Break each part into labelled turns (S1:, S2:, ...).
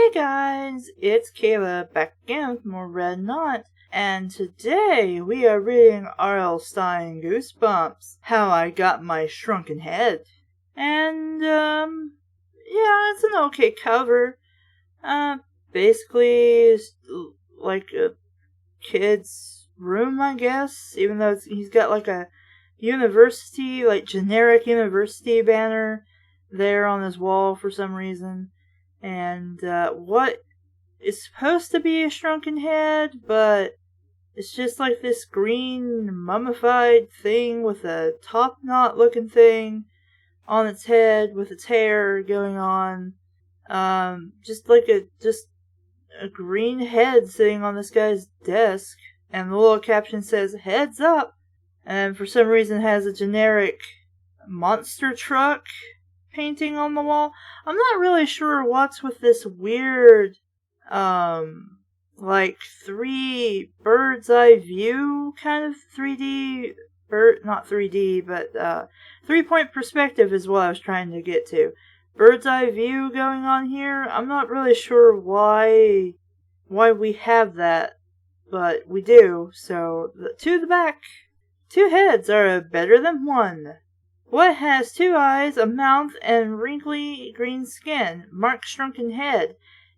S1: Hey guys, it's Kayla back again with more Red Knot, and today we are reading R.L. Stine Goosebumps, How I Got My Shrunken Head. And, yeah, it's an okay cover. Basically, it's like a kid's room, I guess, even though he's got like a university, like generic university banner there on his wall for some reason. And what is supposed to be a shrunken head, but it's just like this green mummified thing with a top knot looking thing on its head with its hair going on. Just a green head sitting on this guy's desk, and the little caption says "Heads up," and for some reason has a generic monster truck painting on the wall. I'm not really sure what's with this weird, like 3 bird's eye view kind of 3D, not 3D, but 3-point perspective is what I was trying to get to. Bird's eye view going on here. I'm not really sure why we have that, but we do. So, to the back. 2 heads are better than 1. What has 2 eyes, a mouth, and wrinkly green skin? Mark's shrunken head.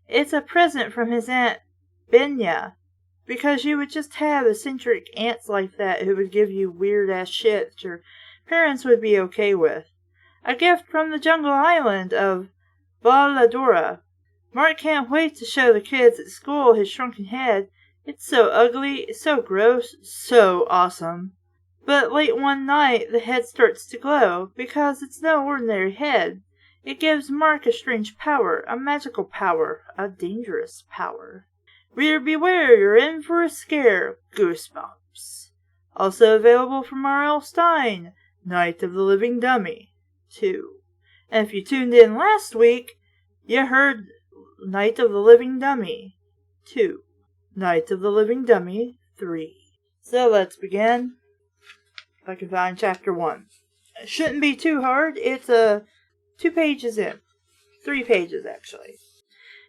S1: It's a present from his Aunt Benya. Because you would just have eccentric aunts like that who would give you weird-ass shit that your parents would be okay with. A gift from the jungle island of Baladora. Mark can't wait to show the kids at school his shrunken head. It's so ugly, so gross, so awesome. But late one night, the head starts to glow, because it's no ordinary head. It gives Mark a strange power, a magical power, a dangerous power. Reader beware, you're in for a scare. Goosebumps. Also available from R.L. Stine, Night of the Living Dummy 2. And if you tuned in last week, you heard Night of the Living Dummy 2. Night of the Living Dummy 3. So let's begin. I can find chapter 1. It shouldn't be too hard. It's 2 pages in. 3 pages, actually.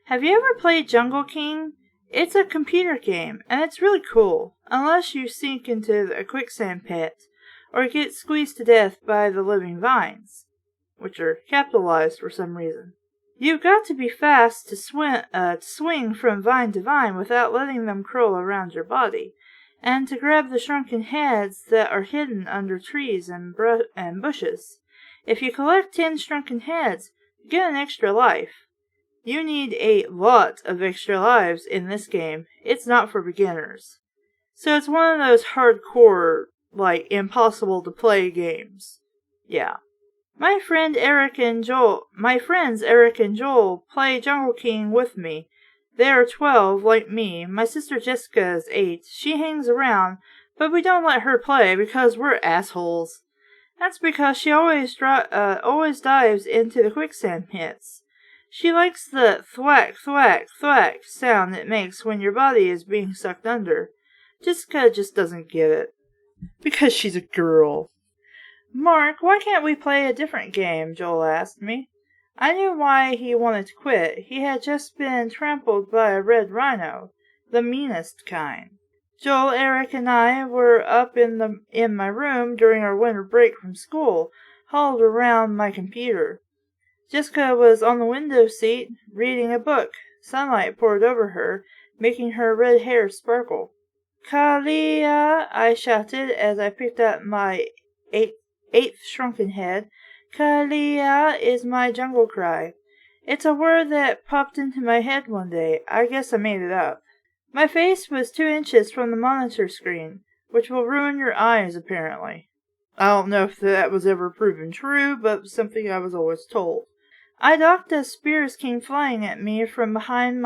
S1: Have you ever played Jungle King? It's a computer game, and it's really cool, unless you sink into a quicksand pit, or get squeezed to death by the living vines, which are capitalized for some reason. You've got to be fast to swing from vine to vine without letting them curl around your body, and to grab the shrunken heads that are hidden under trees and bushes. If you collect 10 shrunken heads, you get an extra life. You need a lot of extra lives in this game. It's not for beginners. So it's one of those hardcore, like, impossible to play games. Yeah. My friends Eric and Joel play Jungle King with me. They are 12, like me. My sister Jessica is 8. She hangs around, but we don't let her play because we're assholes. That's because she always dives into the quicksand pits. She likes the thwack, thwack, thwack sound it makes when your body is being sucked under. Jessica just doesn't get it. Because she's a girl. Mark, why can't we play a different game? Joel asked me. I knew why he wanted to quit. He had just been trampled by a red rhino, the meanest kind. Joel, Eric, and I were up in my room during our winter break from school, huddled around my computer. Jessica was on the window seat, reading a book. Sunlight poured over her, making her red hair sparkle. "Kalia!" I shouted as I picked up my eighth shrunken head. "Kalia" is my jungle cry. It's a word that popped into my head one day. I guess I made it up. My face was 2 inches from the monitor screen, which will ruin your eyes, apparently. I don't know if that was ever proven true, but something I was always told. I ducked as spears came flying at me from behind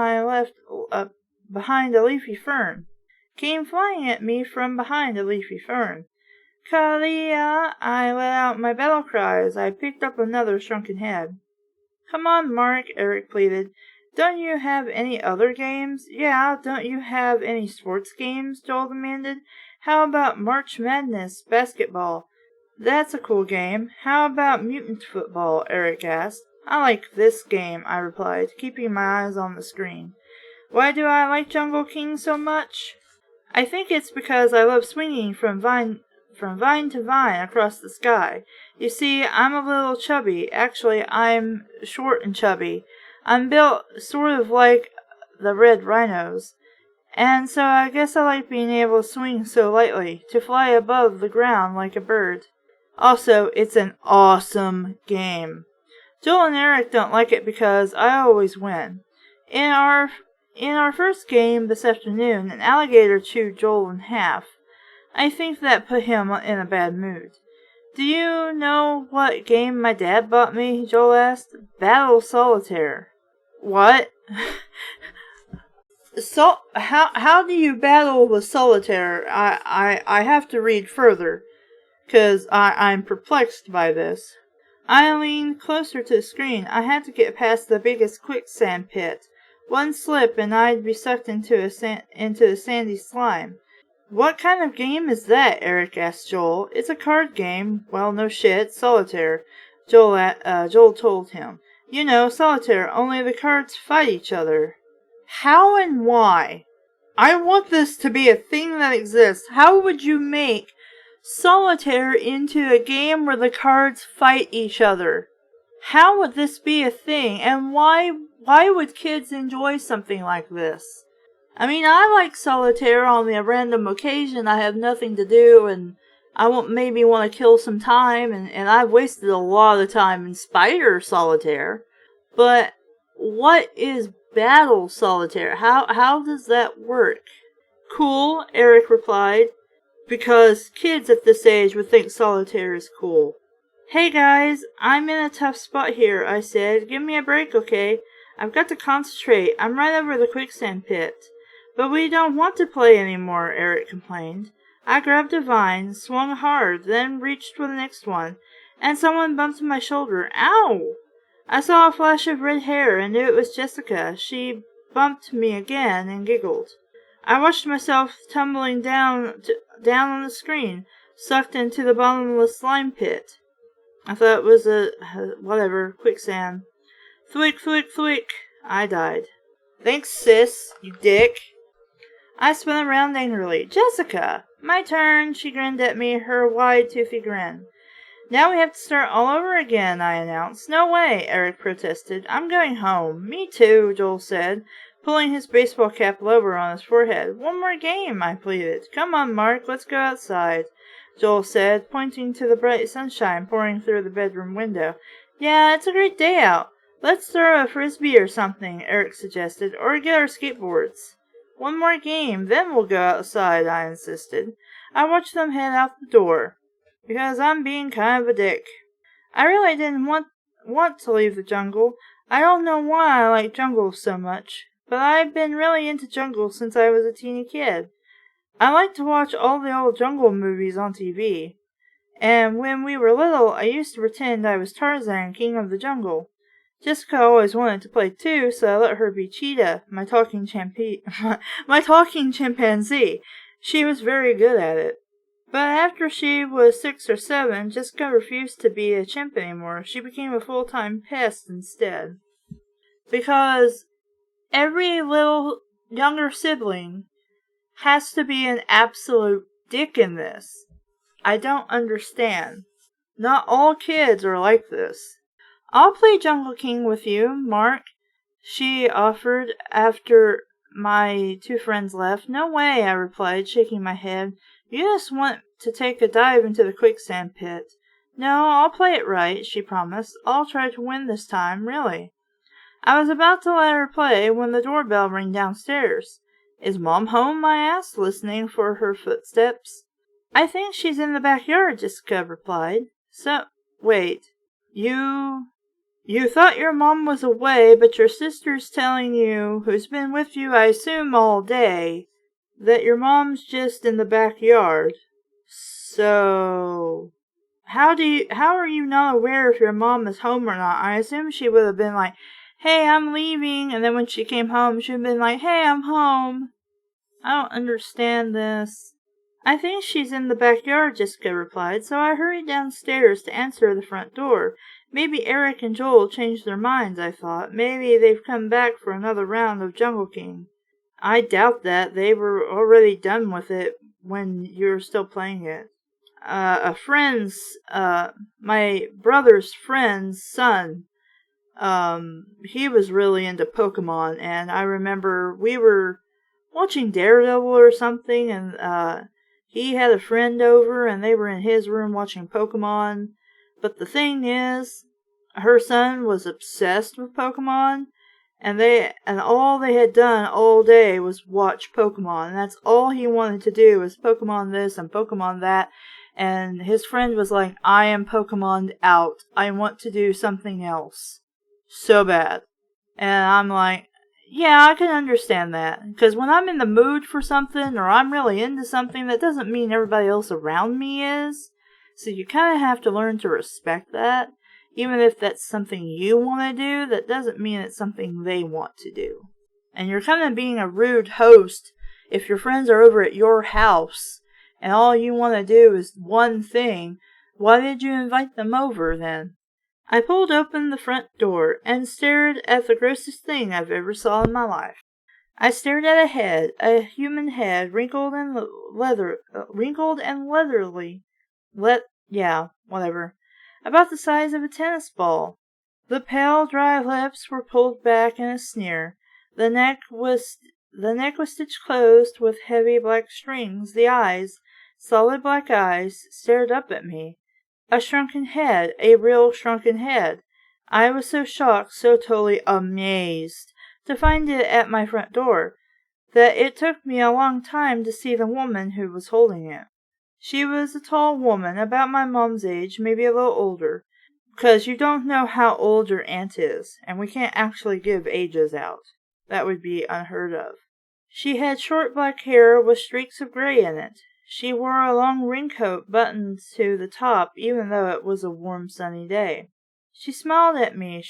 S1: behind a leafy fern. "Kalia!" I let out my battle cry as I picked up another shrunken head. "Come on, Mark," Eric pleaded. "Don't you have any other games?" "Yeah, don't you have any sports games?" Joel demanded. "How about March Madness basketball?" "That's a cool game. How about mutant football?" Eric asked. I like this game, I replied, keeping my eyes on the screen. Why do I like Jungle King so much? I think it's because I love swinging from vine to vine across the sky. You see, I'm a little chubby. Actually, I'm short and chubby. I'm built sort of like the red rhinos. And so I guess I like being able to swing so lightly, to fly above the ground like a bird. Also, it's an awesome game. Joel and Eric don't like it because I always win. In our first game this afternoon, an alligator chewed Joel in half. I think that put him in a bad mood. Do you know what game my dad bought me? Joel asked. Battle Solitaire. What? So, how do you battle with solitaire? I have to read further, 'cause I'm perplexed by this. I leaned closer to the screen. I had to get past the biggest quicksand pit. One slip and I'd be sucked into the sandy slime. What kind of game is that? Eric asked Joel. It's a card game. Well, no shit, solitaire. Joel told him. You know, solitaire, only the cards fight each other. How and why? I want this to be a thing that exists. How would you make solitaire into a game where the cards fight each other? How would this be a thing? And why would kids enjoy something like this? I mean, I like solitaire on the random occasion I have nothing to do and I maybe want to kill some time, and I've wasted a lot of time in Spider Solitaire. But what is Battle Solitaire? How does that work? Cool, Eric replied, because kids at this age would think solitaire is cool. Hey guys, I'm in a tough spot here, I said. Give me a break, okay? I've got to concentrate. I'm right over the quicksand pit. But we don't want to play anymore, Eric complained. I grabbed a vine, swung hard, then reached for the next one, and someone bumped my shoulder. Ow! I saw a flash of red hair and knew it was Jessica. She bumped me again and giggled. I watched myself tumbling down on the screen, sucked into the bottomless slime pit. I thought it was quicksand. Thwick, thwick, thwick. I died. Thanks, sis, you dick. I spun around angrily. Jessica! My turn, she grinned at me, her wide, toothy grin. Now we have to start all over again, I announced. No way, Eric protested. I'm going home. Me too, Joel said, pulling his baseball cap lower on his forehead. One more game, I pleaded. Come on, Mark, let's go outside, Joel said, pointing to the bright sunshine pouring through the bedroom window. Yeah, it's a great day out. Let's throw a frisbee or something, Eric suggested, or get our skateboards. One more game, then we'll go outside, I insisted. I watched them head out the door, because I'm being kind of a dick. I really didn't want to leave the jungle. I don't know why I like jungles so much, but I've been really into jungles since I was a teeny kid. I like to watch all the old jungle movies on TV. And when we were little, I used to pretend I was Tarzan, king of the jungle. Jessica always wanted to play too, so I let her be Cheetah, my talking chimpanzee. She was very good at it. But after she was 6 or 7, Jessica refused to be a chimp anymore. She became a full-time pest instead. Because every little younger sibling has to be an absolute dick in this. I don't understand. Not all kids are like this. I'll play Jungle King with you, Mark, she offered after my 2 friends left. No way, I replied, shaking my head. You just want to take a dive into the quicksand pit. No, I'll play it right, she promised. I'll try to win this time, really. I was about to let her play when the doorbell rang downstairs. Is Mom home? I asked, listening for her footsteps. I think she's in the backyard, Jessica replied. So, wait, You thought your mom was away, but your sister's telling you, who's been with you, I assume, all day, that your mom's just in the backyard. So, how are you not aware if your mom is home or not? I assume she would have been like, hey, I'm leaving, and then when she came home, she would have been like, hey, I'm home. I don't understand this. I think she's in the backyard, Jessica replied, so I hurried downstairs to answer the front door. Maybe Eric and Joel changed their minds, I thought. Maybe they've come back for another round of Jungle King. I doubt that. They were already done with it when you were still playing it. My brother's friend's son, he was really into Pokemon, and I remember we were watching Daredevil or something, and he had a friend over, and they were in his room watching Pokemon. But the thing is, her son was obsessed with Pokemon, and all they had done all day was watch Pokemon. And that's all he wanted to do was Pokemon this and Pokemon that. And his friend was like, I am Pokemoned out. I want to do something else. So bad. And I'm like, yeah, I can understand that. Because when I'm in the mood for something, or I'm really into something, that doesn't mean everybody else around me is. So you kind of have to learn to respect that. Even if that's something you want to do, that doesn't mean it's something they want to do. And you're kind of being a rude host if your friends are over at your house and all you want to do is one thing. Why did you invite them over then? I pulled open the front door and stared at the grossest thing I've ever saw in my life. I stared at a human head, wrinkled and leathery. Whatever. About the size of a tennis ball. The pale, dry lips were pulled back in a sneer. The neck was stitched closed with heavy black strings. The eyes, solid black eyes, stared up at me. A shrunken head, a real shrunken head. I was so shocked, so totally amazed, to find it at my front door, that it took me a long time to see the woman who was holding it. She was a tall woman, about my mom's age, maybe a little older, because you don't know how old your aunt is, and we can't actually give ages out. That would be unheard of. She had short black hair with streaks of gray in it. She wore a long raincoat buttoned to the top, even though it was a warm, sunny day. She smiled at me.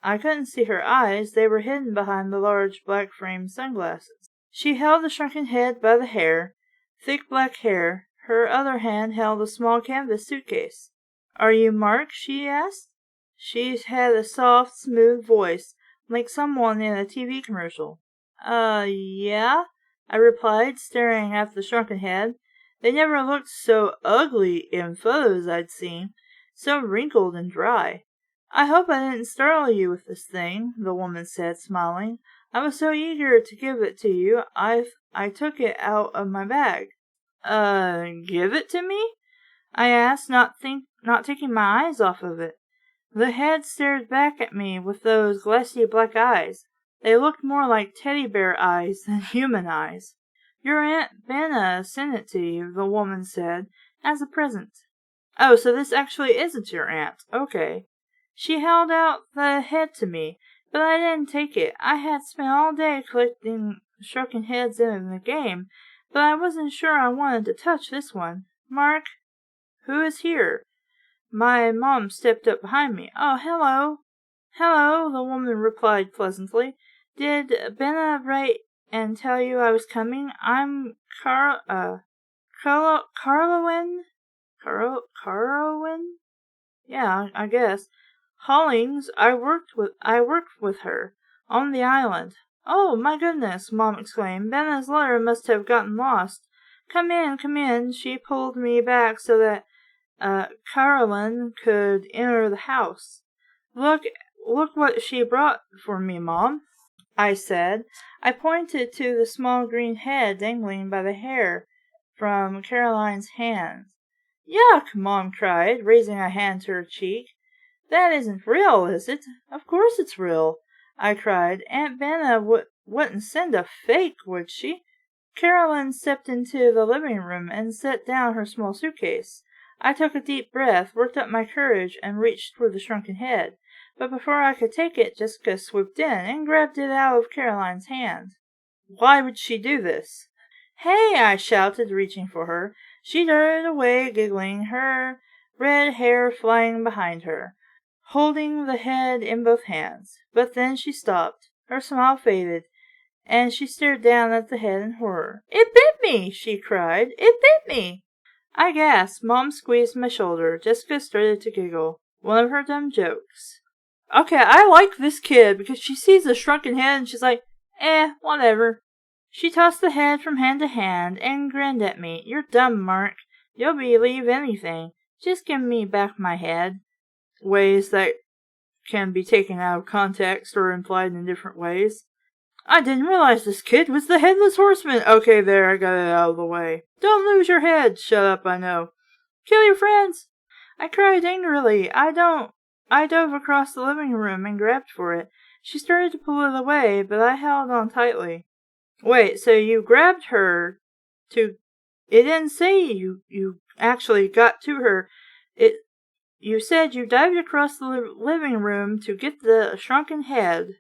S1: I couldn't see her eyes. They were hidden behind the large black-framed sunglasses. She held the shrunken head by the hair, thick black hair. Her other hand held a small canvas suitcase. Are you Mark? She asked. She had a soft, smooth voice, like someone in a TV commercial. Yeah, I replied, staring at the shrunken head. They never looked so ugly in photos I'd seen, so wrinkled and dry. I hope I didn't startle you with this thing, the woman said, smiling. I was so eager to give it to you, I took it out of my bag. Give it to me? I asked, not taking my eyes off of it. The head stared back at me with those glassy black eyes. They looked more like teddy bear eyes than human eyes. Your Aunt Benna sent it to you, the woman said, as a present. Oh, so this actually isn't your aunt. Okay. She held out the head to me, but I didn't take it. I had spent all day collecting shrunken heads in the game, but I wasn't sure I wanted to touch this one. Mark, who is here? My mom stepped up behind me. Oh, hello. Hello, the woman replied pleasantly. Did Benna write and tell you I was coming? I'm Carlowin? Carlowin? Yeah, I guess. Hollings, I worked with her on the island. Oh, my goodness, Mom exclaimed. Benna's letter must have gotten lost. Come in. She pulled me back so that Carolyn could enter the house. Look what she brought for me, Mom, I said. I pointed to the small green head dangling by the hair from Caroline's hands. Yuck, Mom cried, raising a hand to her cheek. That isn't real, is it? Of course it's real, I cried. Aunt Benna wouldn't send a fake, would she? Caroline stepped into the living room and set down her small suitcase. I took a deep breath, worked up my courage, and reached for the shrunken head. But before I could take it, Jessica swooped in and grabbed it out of Caroline's hand. Why would she do this? Hey, I shouted, reaching for her. She darted away, giggling, her red hair flying behind her, holding the head in both hands. But then she stopped. Her smile faded, and she stared down at the head in horror. It bit me, she cried. It bit me. I gasped. Mom squeezed my shoulder. Jessica started to giggle. One of her dumb jokes. Okay, I like this kid because she sees the shrunken head and she's like, whatever. She tossed the head from hand to hand and grinned at me. You're dumb, Mark. You'll believe anything. Just give me back my head. Ways that can be taken out of context or implied in different ways. I didn't realize this kid was the Headless Horseman. Okay, there, I got it out of the way. Don't lose your head. Shut up, I know. Kill your friends. I cried angrily. I dove across the living room and grabbed for it. She started to pull it away, but I held on tightly. Wait, so you grabbed her to... It didn't say you actually got to her. You said you dived across the living room to get the shrunken head,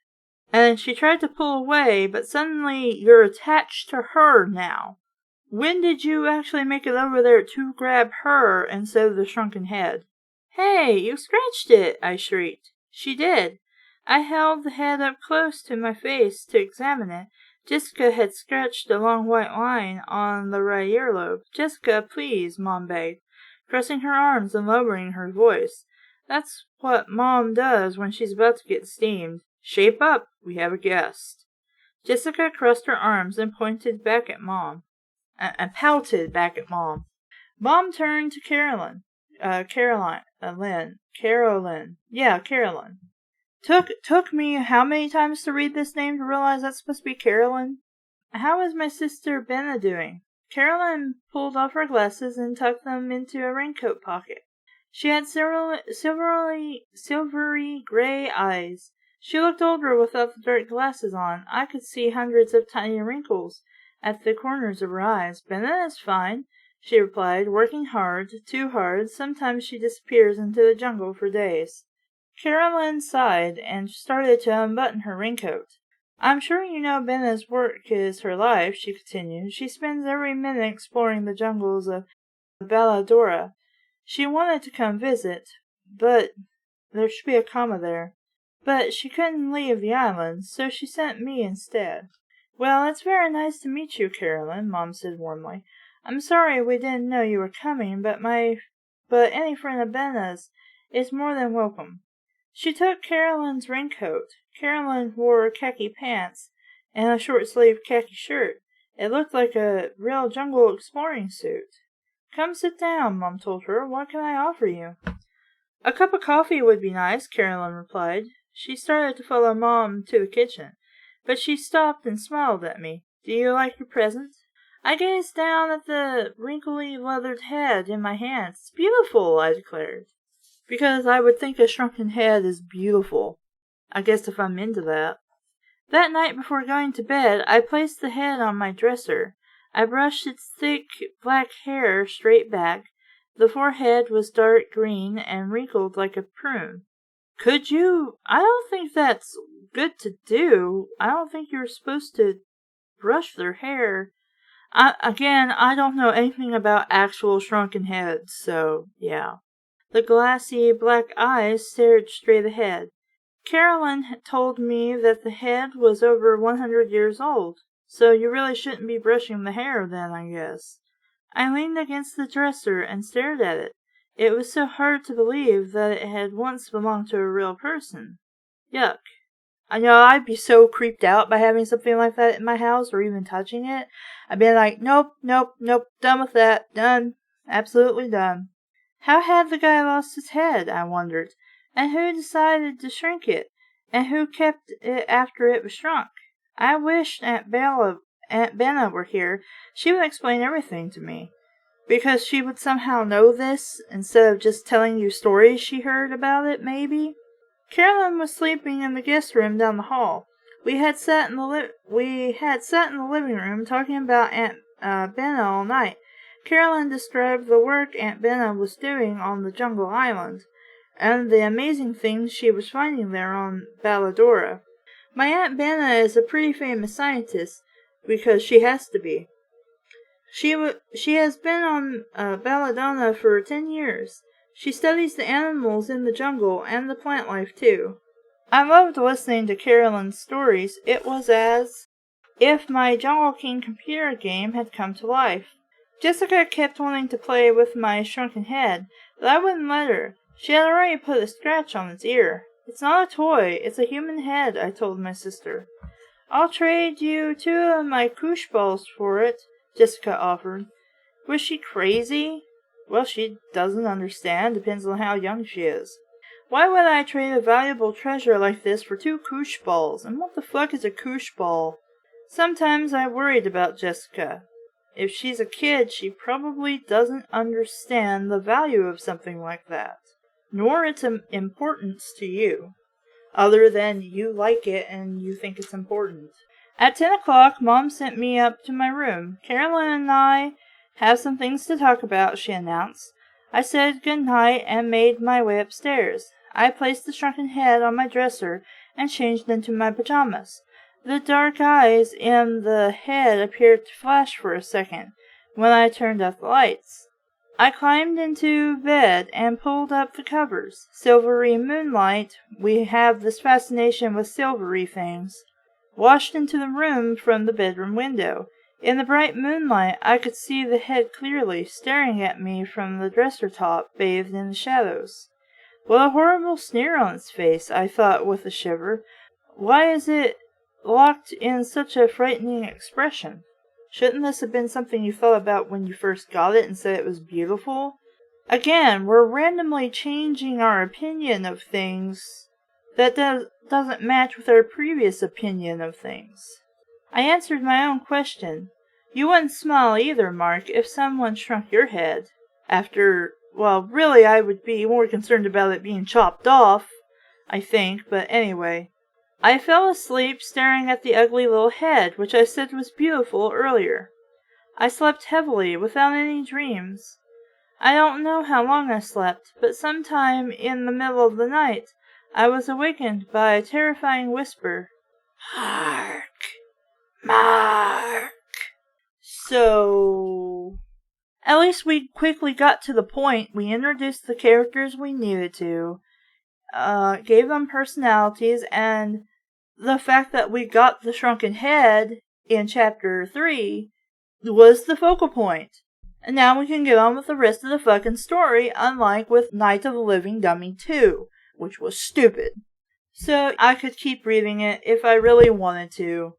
S1: and she tried to pull away, but suddenly you're attached to her now. When did you actually make it over there to grab her instead of the shrunken head? Hey, you scratched it, I shrieked. She did. I held the head up close to my face to examine it. Jessica had scratched a long white line on the right earlobe. Jessica, please, Mom begged, crossing her arms and lowering her voice. That's what Mom does when she's about to get steamed. Shape up, we have a guest. Jessica crossed her arms and pointed back at Mom. And pouted back at Mom. Mom turned to Carolyn. Carolyn. Yeah, Carolyn. Took me how many times to read this name to realize that's supposed to be Carolyn? How is my sister Benna doing? Carolyn pulled off her glasses and tucked them into a raincoat pocket. She had silvery gray eyes. She looked older without the dark glasses on. I could see hundreds of tiny wrinkles at the corners of her eyes. Benna is fine, she replied, working hard, too hard. Sometimes she disappears into the jungle for days. Carolyn sighed and started to unbutton her raincoat. I'm sure you know Benna's work is her life, she continued. She spends every minute exploring the jungles of Balladora. She wanted to come visit, but there should be a comma there. But she couldn't leave the island, so she sent me instead. Well, it's very nice to meet you, Carolyn, Mom said warmly. I'm sorry we didn't know you were coming, but any friend of Benna's is more than welcome. She took Carolyn's raincoat. Carolyn wore khaki pants and a short-sleeved khaki shirt. It looked like a real jungle exploring suit. Come sit down, Mom told her. What can I offer you? A cup of coffee would be nice, Carolyn replied. She started to follow Mom to the kitchen, but she stopped and smiled at me. Do you like your present? I gazed down at the wrinkly leathered head in my hands. It's beautiful, I declared. Because I would think a shrunken head is beautiful. I guess if I'm into that. That night before going to bed, I placed the head on my dresser. I brushed its thick black hair straight back. The forehead was dark green and wrinkled like a prune. Could you? I don't think that's good to do. I don't think you're supposed to brush their hair. I don't know anything about actual shrunken heads, so yeah. The glassy black eyes stared straight ahead. Carolyn had told me that the head was over 100 years old, so you really shouldn't be brushing the hair then, I guess. I leaned against the dresser and stared at it. It was so hard to believe that it had once belonged to a real person. Yuck. I know I'd be so creeped out by having something like that in my house or even touching it. I'd be like, nope, done with that, done, absolutely done. How had the guy lost his head, I wondered, and who decided to shrink it, and who kept it after it was shrunk? I wished Aunt Benna were here. She would explain everything to me. Because she would somehow know this, instead of just telling you stories she heard about it, maybe? Carolyn was sleeping in the guest room down the hall. We had sat in the living room talking about Aunt Benna all night. Carolyn described the work Aunt Benna was doing on the jungle island, and the amazing things she was finding there on Balladora. My Aunt Benna is a pretty famous scientist, because she has to be. She has been on Balladona for 10 years. She studies the animals in the jungle and the plant life, too. I loved listening to Carolyn's stories. It was as if my Jungle King computer game had come to life. Jessica kept wanting to play with my shrunken head, but I wouldn't let her. She had already put a scratch on its ear. It's not a toy, it's a human head, I told my sister. I'll trade you 2 of my koosh balls for it, Jessica offered. Was she crazy? Well, she doesn't understand, depends on how young she is. Why would I trade a valuable treasure like this for 2 koosh balls? And what the fuck is a koosh ball? Sometimes I worried about Jessica. If she's a kid, she probably doesn't understand the value of something like that, nor its importance to you, other than you like it and you think it's important. At 10 o'clock, Mom sent me up to my room. Carolyn and I have some things to talk about, she announced. I said good night and made my way upstairs. I placed the shrunken head on my dresser and changed into my pajamas. The dark eyes in the head appeared to flash for a second when I turned off the lights. I climbed into bed and pulled up the covers. Silvery moonlight, we have this fascination with silvery things, washed into the room from the bedroom window. In the bright moonlight, I could see the head clearly, staring at me from the dresser top, bathed in the shadows. What a horrible sneer on its face, I thought with a shiver. Why is it locked in such a frightening expression? Shouldn't this have been something you thought about when you first got it and said it was beautiful? Again, we're randomly changing our opinion of things that doesn't match with our previous opinion of things. I answered my own question. You wouldn't smile either, Mark, if someone shrunk your head. Well, really, I would be more concerned about it being chopped off, I think, but anyway. I fell asleep staring at the ugly little head, which I said was beautiful earlier. I slept heavily, without any dreams. I don't know how long I slept, but sometime in the middle of the night, I was awakened by a terrifying whisper. Hark! Mark! So, at least we quickly got to the point. We introduced the characters we needed to, gave them personalities, and the fact that we got the shrunken head in chapter 3 was the focal point. And now we can get on with the rest of the fucking story, unlike with Night of the Living Dummy 2, which was stupid. So I could keep reading it if I really wanted to.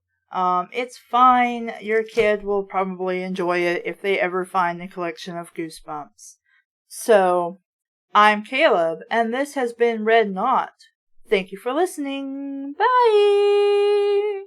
S1: It's fine. Your kid will probably enjoy it if they ever find a collection of Goosebumps. So, I'm Caleb, and this has been Read Not. Thank you for listening. Bye!